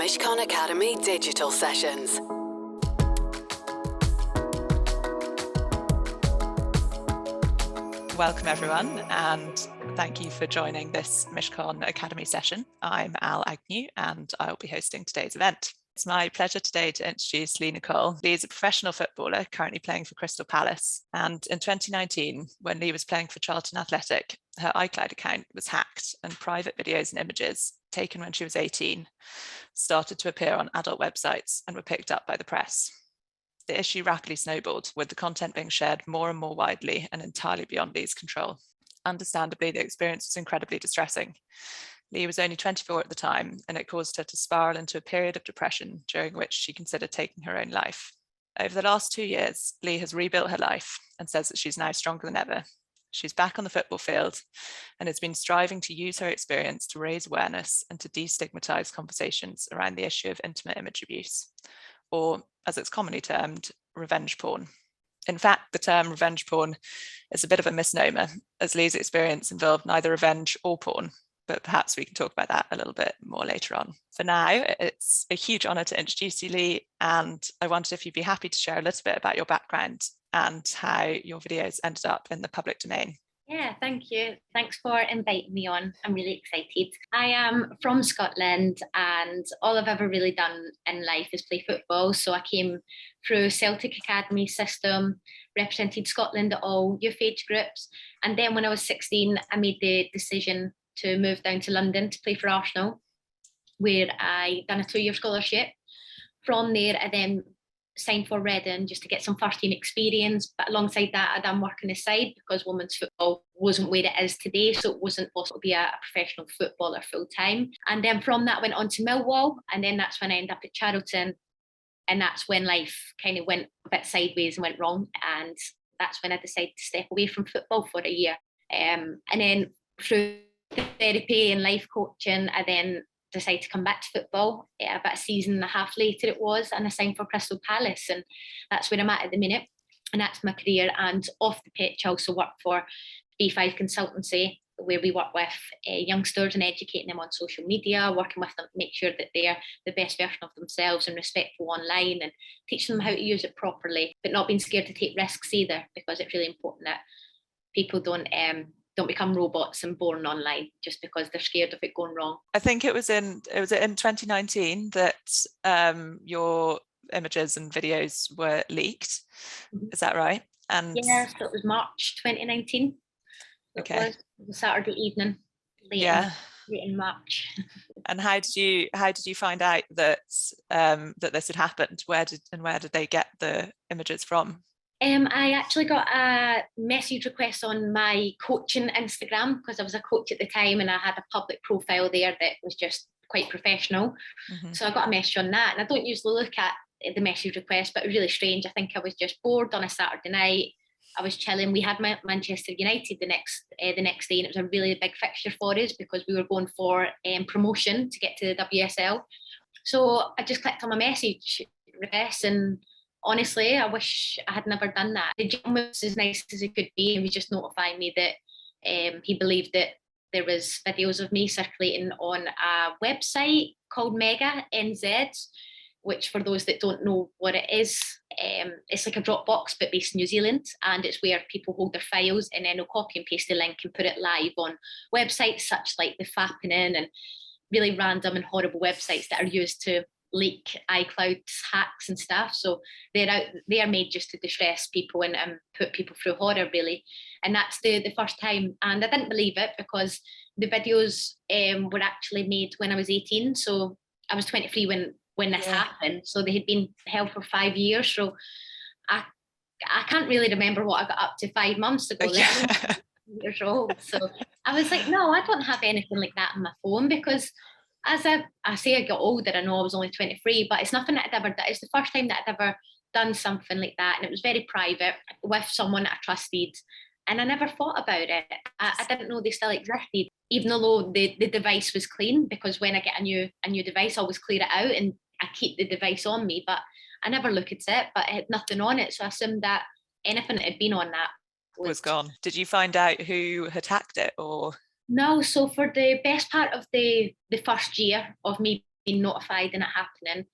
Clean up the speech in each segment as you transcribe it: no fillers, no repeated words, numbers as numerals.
Mishcon Academy digital sessions. Welcome everyone, and thank you for joining this Mishcon Academy session. I'm Al Agnew and I'll be hosting today's event. It's my pleasure today to introduce Leigh Nicol. Leigh is a professional footballer currently playing for Crystal Palace, and in 2019, when Leigh was playing for Charlton Athletic, her iCloud account was hacked and private videos and images taken when she was 18 started to appear on adult websites and were picked up by the press. The issue rapidly snowballed, with the content being shared more and more widely and entirely beyond Leigh's control. Understandably, the experience was incredibly distressing. Leigh was only 24 at the time, and it caused her to spiral into a period of depression during which she considered taking her own life. Over the last 2 years, Leigh has rebuilt her life and says that she's now stronger than ever. She's back on the football field and has been striving to use her experience to raise awareness and to destigmatise conversations around the issue of intimate image abuse, or as it's commonly termed, revenge porn. In fact, the term revenge porn is a bit of a misnomer, as Leigh's experience involved neither revenge or porn, but perhaps we can talk about that a little bit more later on. For now, it's a huge honour to introduce you, Leigh, and I wondered if you'd be happy to share a little bit about your background and how your videos ended up in the public domain. Yeah, thank you. Thanks for inviting me on. I'm really excited. I am from Scotland and all I've ever really done in life is play football. So I came through Celtic Academy system, represented Scotland at all youth age groups. And then when I was 16, I made the decision to move down to London to play for Arsenal, where I done a 2-year scholarship. From there, I then signed for Reading just to get some first team experience, but alongside that I done work on the side because women's football wasn't where it is today, so it wasn't possible to be a professional footballer full time. And then from that I went on to Millwall, and then that's when I ended up at Charlton, and that's when life kind of went a bit sideways and went wrong, and that's when I decided to step away from football for a year. And then through therapy and life coaching, I then decided to come back to football about a season and a half later it was, and I signed for Crystal Palace, and that's where I'm at the minute, and that's my career. And off the pitch I also work for B5 Consultancy, where we work with youngsters and educating them on social media, working with them to make sure that they're the best version of themselves and respectful online, and teaching them how to use it properly, but not being scared to take risks either, because it's really important that people don't become robots and born online just because they're scared of it going wrong. I think it was in 2019 that your images and videos were leaked. Mm-hmm. Is that right? And yeah, so it was March 2019. Okay. It was a Saturday evening, late in March. And how did you find out that that this had happened? Where did they get the images from? I actually got a message request on my coaching Instagram, because I was a coach at the time and I had a public profile there that was just quite professional. Mm-hmm. So I got a message on that, and I don't usually look at the message request, but it was really strange. I think I was just bored on a Saturday night. I was chilling. We had Manchester United the next day, and it was a really big fixture for us because we were going for promotion to get to the WSL. So I just clicked on my message request, and honestly, I wish I had never done that. The gentleman was as nice as he could be, and he just notified me that he believed that there was videos of me circulating on a website called Mega NZ, which, for those that don't know what it is, it's like a Dropbox but based in New Zealand, and it's where people hold their files and then they'll copy and paste the link and put it live on websites such like the Fappening and really random and horrible websites that are used to leak iCloud hacks and stuff. So they are made just to distress people and put people through horror, really. And that's the first time, and I didn't believe it because the videos were actually made when I was 18, so I was 23 when this happened, so they had been held for 5 years. So I can't really remember what I got up to 5 months ago. Years old. So I was like, no, I don't have anything like that on my phone, because as I say, I got older, I know I was only 23, but it's nothing that I'd ever done. It's the first time that I'd ever done something like that, and it was very private with someone that I trusted, and I never thought about it. I didn't know they still existed, even though the device was clean, because when I get a new device, I always clear it out and I keep the device on me, but I never look at it, but it had nothing on it, so I assumed that anything that had been on that was gone. Did you find out who had hacked it, or? No, so for the best part of the first year of me been notified and it happening.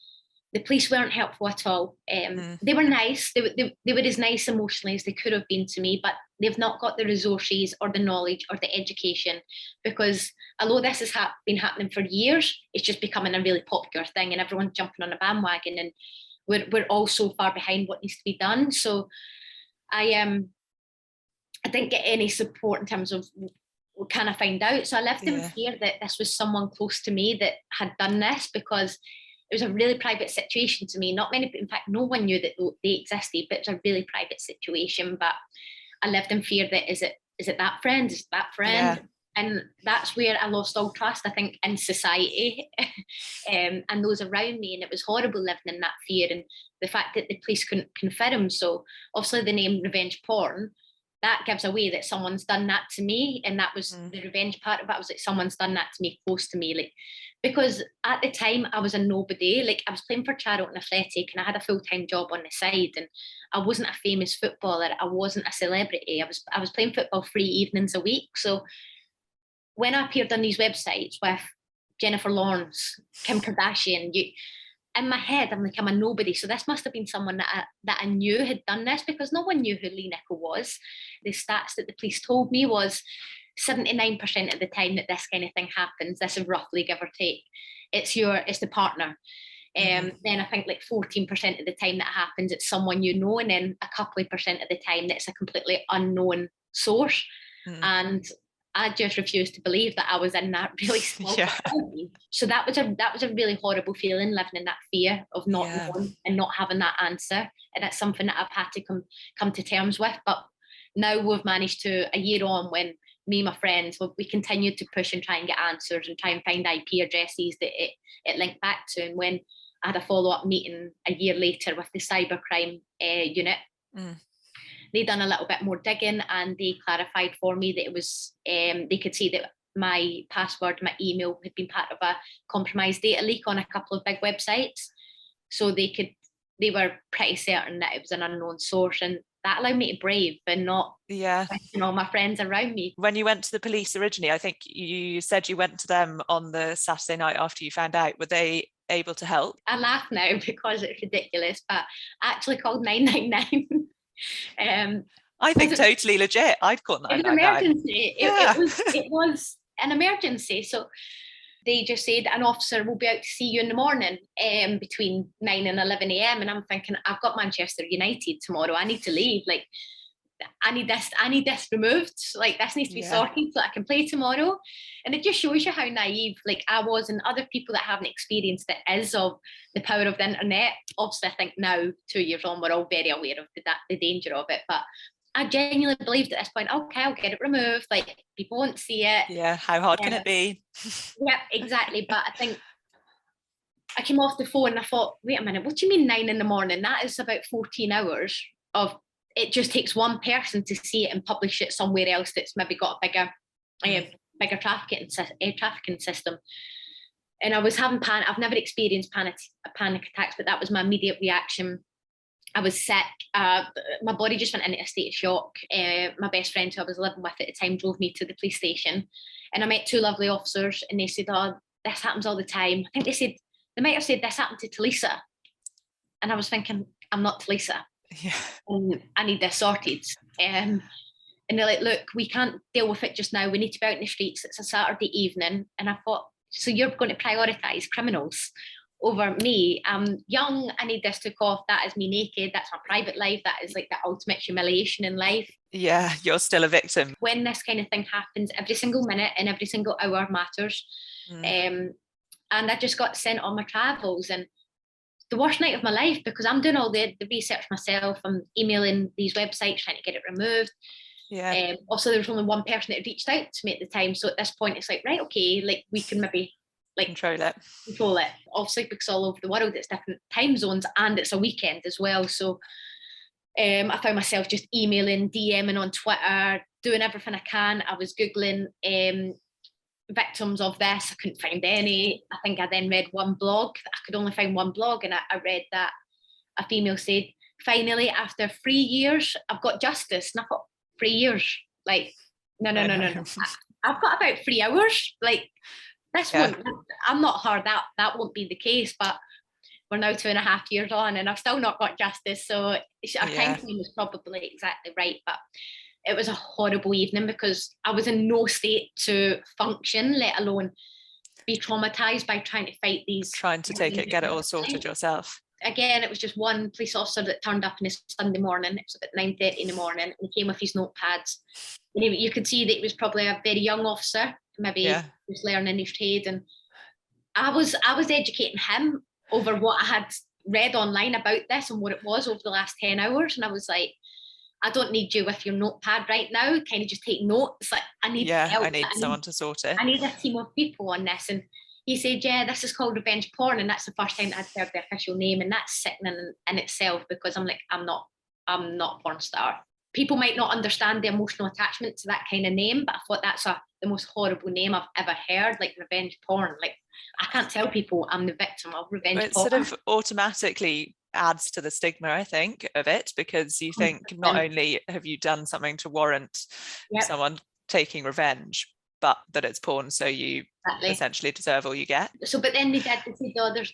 The police weren't helpful at all. They were nice. They were as nice emotionally as they could have been to me, but they've not got the resources or the knowledge or the education, because although this has been happening for years, it's just becoming a really popular thing and everyone's jumping on a bandwagon, and we're all so far behind what needs to be done. So I didn't get any support in terms of can I find out. So I lived in fear that this was someone close to me that had done this, because it was a really private situation to me. Not many, in fact, no one knew that they existed, but it was a really private situation. But I lived in fear that is it that friend? Is it that friend? Yeah. And that's where I lost all trust, I think, in society and those around me. And it was horrible living in that fear, and the fact that the police couldn't confirm. So obviously the name revenge porn, that gives away that someone's done that to me. And that was the revenge part of it. I was like, someone's done that to me, close to me. Like, because at the time I was a nobody. Like, I was playing for Charlton Athletic and I had a full-time job on the side, and I wasn't a famous footballer. I wasn't a celebrity. I was playing football 3 evenings a week. So when I appeared on these websites with Jennifer Lawrence, Kim Kardashian, in my head, I'm like, I'm a nobody. So this must have been someone that I knew had done this, because no one knew who Leigh Nicol was. The stats that the police told me was 79% of the time that this kind of thing happens, this is roughly give or take, it's the partner. Then I think like 14% of the time that happens, it's someone you know, and then a couple of percent of the time that's a completely unknown source. And I just refused to believe that I was in that really small community. So that was a really horrible feeling, living in that fear of not knowing and not having that answer. And it's something that I've had to come to terms with. But now we've managed to, a year on, when me and my friends, we continued to push and try and get answers and try and find IP addresses that it linked back to. And when I had a follow-up meeting a year later with the cybercrime unit, they done a little bit more digging, and they clarified for me that it was, they could see that my password, my email had been part of a compromised data leak on a couple of big websites. So they were pretty certain that it was an unknown source, and that allowed me to brave and not question all my friends around me. When you went to the police originally, I think you said you went to them on the Saturday night after you found out. Were they able to help? I laugh now because it's ridiculous, but I actually called 999. I think totally legit. I'd call 999. It was an emergency. It was an emergency. So they just said an officer will be out to see you in the morning between 9 and 11 a.m. And I'm thinking, I've got Manchester United tomorrow. I need to leave. Like, I need this removed. Like, this needs to be sorted so I can play tomorrow. And it just shows you how naive like I was, and other people that haven't experienced it is, of the power of the internet. Obviously, I think now, 2 years on, we're all very aware of the danger of it. But I genuinely believed at this point, okay, I'll get it removed. Like, people won't see it. Yeah, how hard can it be? Yeah, exactly. But I think I came off the phone and I thought, wait a minute, what do you mean 9 a.m? That is about 14 hours of, it just takes one person to see it and publish it somewhere else that's maybe got a bigger trafficking system. And I was having panic. I've never experienced panic attacks, but that was my immediate reaction. I was sick. My body just went into a state of shock. My best friend, who I was living with at the time, drove me to the police station, and I met 2 lovely officers, and they said, "Oh, this happens all the time." I think they might have said this happened to Talisa, and I was thinking, I'm not Talisa. I need this sorted. And they're like, look, we can't deal with it just now. We need to be out in the streets. It's a Saturday evening. And I thought, so you're going to prioritise criminals over me? I'm young. I need this took off. That is me naked. That's my private life. That is like the ultimate humiliation in life. Yeah, you're still a victim. When this kind of thing happens, every single minute and every single hour matters. And I just got sent on my travels, and the worst night of my life, because I'm doing all the research myself. I'm emailing these websites trying to get it removed. Also, there was only one person that reached out to me at the time. So at this point, it's like, right, okay, like we can maybe like control it. Obviously, because all over the world, it's different time zones, and it's a weekend as well. So I found myself just emailing, DMing on Twitter, doing everything I can. I was Googling victims of this. I couldn't find any. I think I then read one blog. I could only find one blog, and I read that a female said, finally, after 3 years, I've got justice. And I thought, 3 years? Like, no. I've got about 3 hours. Like, I'm not her, that won't be the case, but we're now 2.5 years on and I've still not got justice. So our time frame was probably exactly right, but it was a horrible evening because I was in no state to function, let alone be traumatized by trying to fight these. Trying to get it all sorted yourself. Again, it was just one police officer that turned up on a Sunday morning. It was about 9:30 in the morning, and he came with his notepads. And you could see that he was probably a very young officer, maybe he was learning his trade. And I was educating him over what I had read online about this and what it was over the last 10 hours. And I was like, I don't need you with your notepad right now. Kind of just take notes. Like, I need help. I need someone to sort it. I need a team of people on this. And he said, this is called revenge porn. And that's the first time that I'd heard the official name. And that's sickening in itself, because I'm like, I'm not a porn star. People might not understand the emotional attachment to that kind of name, but I thought that's the most horrible name I've ever heard, like revenge porn. Like, I can't tell people I'm the victim of revenge porn. It sort of automatically adds to the stigma, I think, of it, because you think not only have you done something to warrant someone taking revenge, but that it's porn, so you essentially deserve all you get. So, but then they said,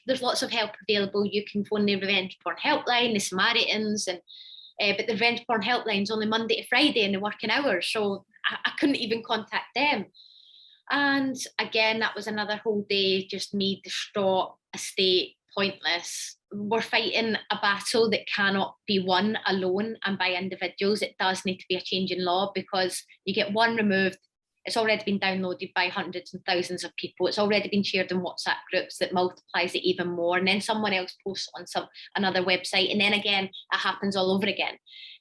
there's lots of help available. You can phone the revenge porn helpline, the Samaritans, and but the revenge porn helpline's only Monday to Friday in the working hours, so I couldn't even contact them. And again, that was another whole day, just me distraught, a state, pointless. We're fighting a battle that cannot be won alone and by individuals. It does need to be a change in law, because you get one removed, it's already been downloaded by hundreds and thousands of people. It's already been shared in WhatsApp groups that multiplies it even more. And then someone else posts on another website. And then again, it happens all over again.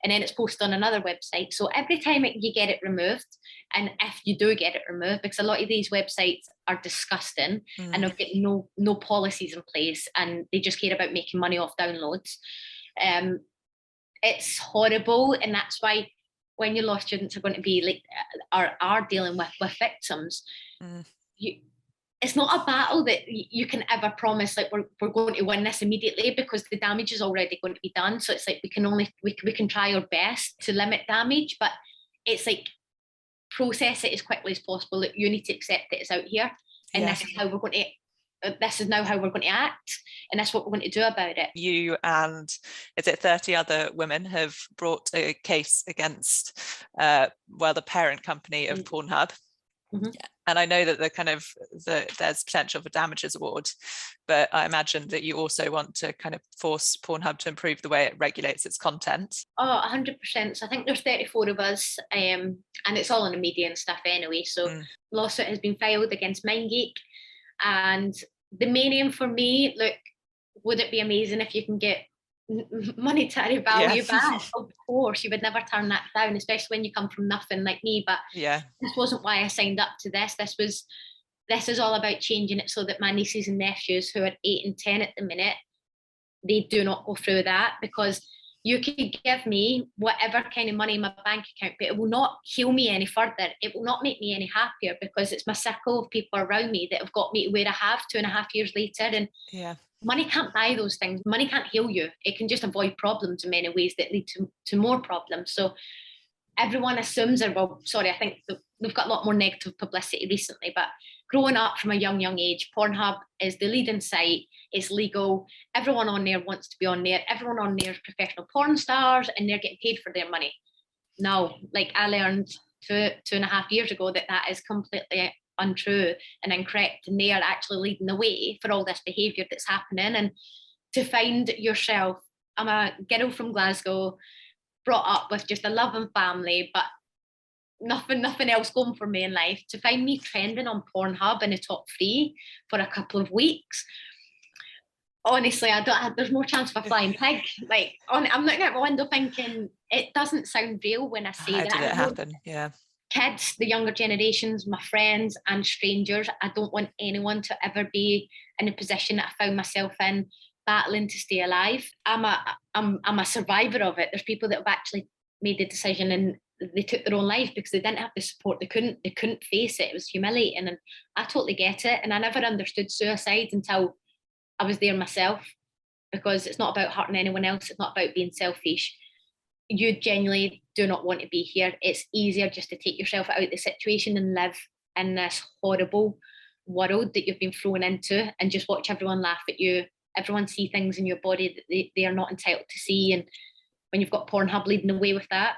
And then it's posted on another website. So every time you get it removed, and if you do get it removed, because a lot of these websites are disgusting and they've got no policies in place, and they just care about making money off downloads. It's horrible. And that's why when your law students are going to be like are dealing with victims, it's not a battle that you can ever promise like we're going to win this immediately, because the damage is already going to be done. So it's like we can try our best to limit damage, but it's like process it as quickly as possible. That you need to accept that it's out here, and this is how we're going to. This is now how we're going to act, and that's what we're going to do about it. You and 30 other women have brought a case against the parent company of Pornhub. And I know that there's potential for damages award, but I imagine that you also want to kind of force Pornhub to improve the way it regulates its content. 100%. So I think there's 34 of us, and it's all in the media and stuff anyway. So lawsuit has been filed against MindGeek. And the main aim for me, look, would it be amazing if you can get monetary value back? Of course, you would never turn that down, especially when you come from nothing like me. But this wasn't why I signed up to this. This is all about changing it so that my nieces and nephews, who are 8 and 10 at the minute, they do not go through that. Because you could give me whatever kind of money in my bank account, but it will not heal me any further. It will not make me any happier, because it's my circle of people around me that have got me to where I have 2.5 years later. And money can't buy those things. Money can't heal you. It can just avoid problems in many ways that lead to more problems. So everyone assumes, I think we've got a lot more negative publicity recently, but growing up from a young age, Pornhub is the leading site. It's legal. Everyone on there wants to be on there. Everyone on there is professional porn stars, and they're getting paid for their money. No, like I learned 2.5 years ago that is completely untrue and incorrect, and they are actually leading the way for all this behaviour that's happening. And to find yourself, I'm a girl from Glasgow, brought up with just a loving family, but nothing else going for me in life. To find me trending on Pornhub in the top 3 for a couple of weeks, honestly, there's more chance of a flying pig. Like, I'm looking out my window thinking, it doesn't sound real when I say that. How did it happen? Kids, the younger generations, my friends and strangers, I don't want anyone to ever be in a position that I found myself in, battling to stay alive. I'm a survivor of it. There's people that have actually made the decision and they took their own life because they didn't have the support. They couldn't face it. It was humiliating, and I totally get it. And I never understood suicide until I was there myself, because it's not about hurting anyone else. It's not about being selfish. You genuinely do not want to be here. It's easier just to take yourself out of the situation and live in this horrible world that you've been thrown into, and just watch everyone laugh at you, everyone see things in your body that they are not entitled to see. And when you've got Pornhub leading the way with that,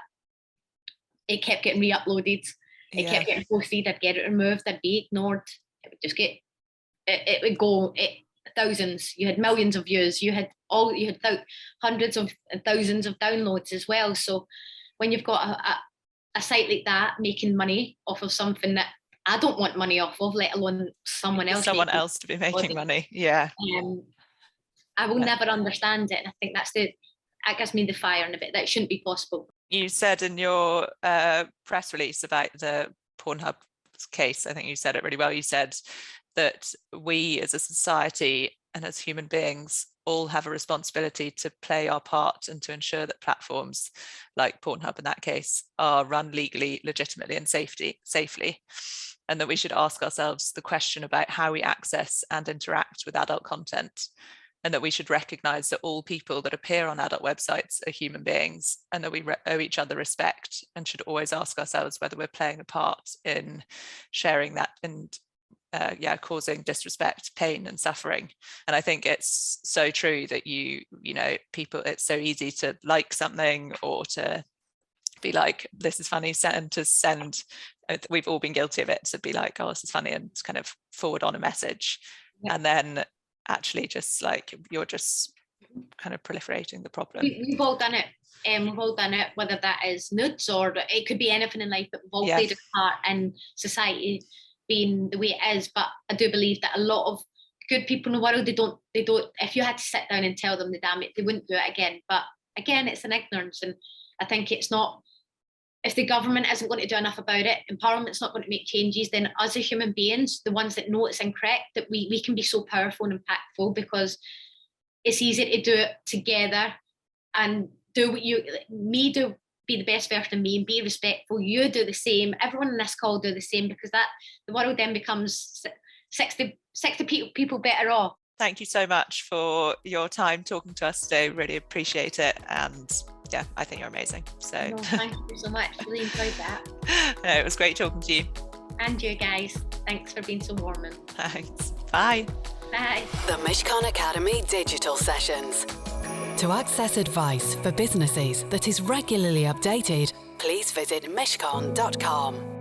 it kept getting re-uploaded. It kept getting posted. I'd get it removed. I'd be ignored. It would just get, it would go thousands. You had millions of views. You had hundreds of and thousands of downloads as well. So when you've got a site like that making money off of something that I don't want money off of, let alone someone else to be making money. Yeah. I will never understand it. And I think that gives me the fire in a bit. That shouldn't be possible. You said in your press release about the Pornhub case, I think you said it really well. You said that we as a society and as human beings all have a responsibility to play our part and to ensure that platforms like Pornhub in that case are run legally, legitimately and safely. And that we should ask ourselves the question about how we access and interact with adult content. And that we should recognise that all people that appear on adult websites are human beings, and that we owe each other respect, and should always ask ourselves whether we're playing a part in sharing that and causing disrespect, pain and suffering. And I think it's so true that you know, people, it's so easy to like something or to be like, this is funny, we've all been guilty of it, to be like, oh, this is funny, and kind of forward on a message. Yeah. And then actually just like, you're just kind of proliferating the problem. We've all done it. We've all done it, whether that is nudes or it could be anything in life, but we've all played a part in society being the way it is. But I do believe that a lot of good people in the world, they don't, if you had to sit down and tell them the damn it, they wouldn't do it again. But again, it's an ignorance. And I think it's not, if the government isn't going to do enough about it and Parliament's not going to make changes, then us as human beings, the ones that know it's incorrect, that we can be so powerful and impactful, because it's easy to do it together and do what be the best version of me and be respectful. You do the same. Everyone in this call do the same, because that the world then becomes 60 people better off. Thank you so much for your time talking to us today. Really appreciate it. And yeah, I think you're amazing. So thank you so much. Really enjoyed that. No, it was great talking to you. And you guys. Thanks for being so warming. Thanks. Bye. Bye. The Mishcon Academy Digital Sessions. To access advice for businesses that is regularly updated, please visit mishcon.com.